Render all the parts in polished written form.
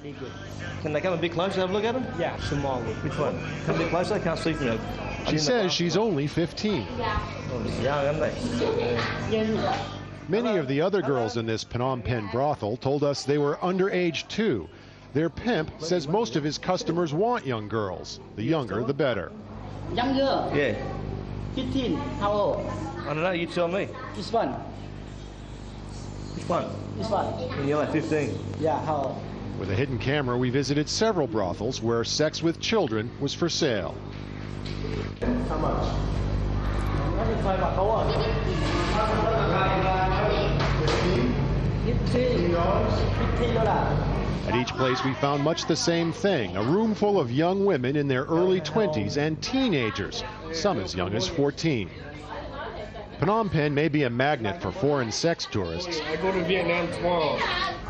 Very good. Can they come a bit closer, have a look at them? Yeah, small. Which one? Come a bit closer, I can't see from there. She says she's only 15. Oh, young, aren't they? Many of the other girls in this Phnom Penh brothel told us they were underage too. Their pimp says most of his customers want young girls. The younger, the better. Younger? Yeah. 15. How old? I don't know, you tell me. This one. Which one? This one. And you're like 15. Yeah, how old? With a hidden camera, we visited several brothels where sex with children was for sale. How much? At each place we found much the same thing, a room full of young women in their early 20s and teenagers, some as young as 14. Phnom Penh may be a magnet for foreign sex tourists. I go to Vietnam tomorrow.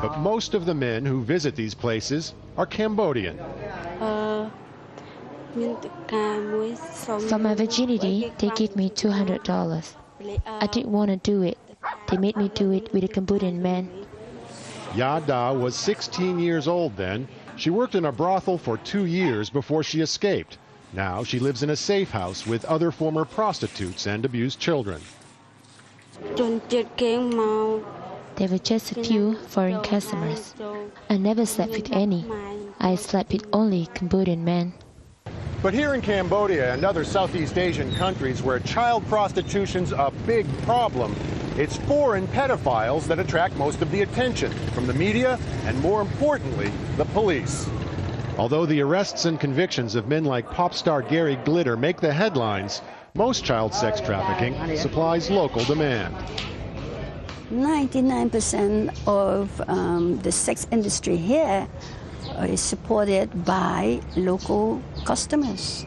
But most of the men who visit these places are Cambodian. For my virginity, they give me $200. I didn't want to do it. They made me do it with a Cambodian man. Ya Da was 16 years old then. She worked in a brothel for 2 years before she escaped. Now she lives in a safe house with other former prostitutes and abused children. There were just a few foreign customers. I never slept with any. I slept with only Cambodian men. But here in Cambodia and other Southeast Asian countries where child prostitution's a big problem, it's foreign pedophiles that attract most of the attention from the media and, more importantly, the police. Although the arrests and convictions of men like pop star Gary Glitter make the headlines, most child sex trafficking supplies local demand. 99% of the sex industry here is supported by local customers.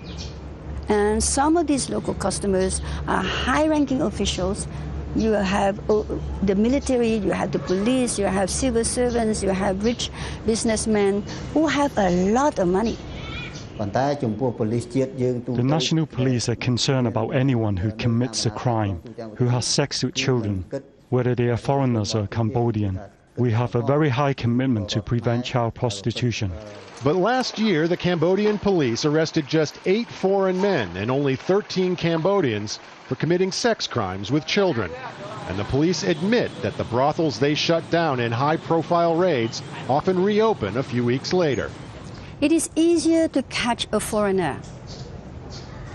And some of these local customers are high-ranking officials. You have the military, you have the police, you have civil servants, you have rich businessmen who have a lot of money. The national police are concerned about anyone who commits a crime, who has sex with children, whether they are foreigners or Cambodian. We have a very high commitment to prevent child prostitution. But last year, the Cambodian police arrested just 8 foreign men and only 13 Cambodians for committing sex crimes with children. And the police admit that the brothels they shut down in high-profile raids often reopen a few weeks later. It is easier to catch a foreigner.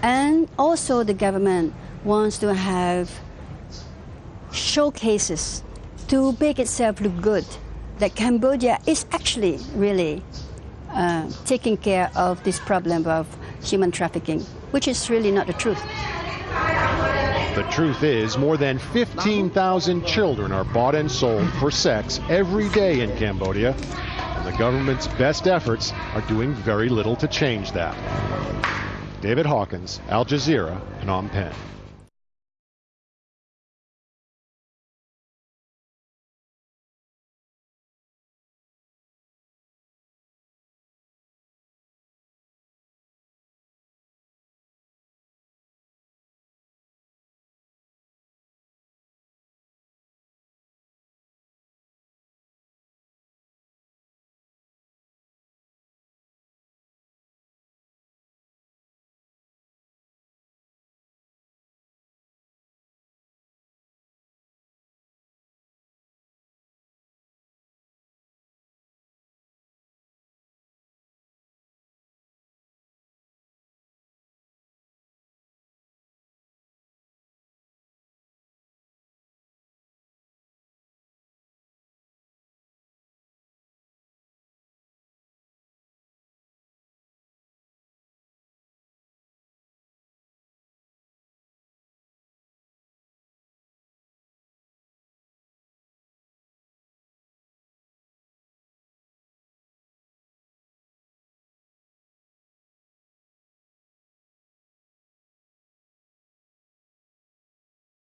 And also the government wants to have showcases to make itself look good, that Cambodia is actually really taking care of this problem of human trafficking, which is really not the truth. The truth is, more than 15,000 children are bought and sold for sex every day in Cambodia, and the government's best efforts are doing very little to change that. David Hawkins, Al Jazeera, Phnom Penh.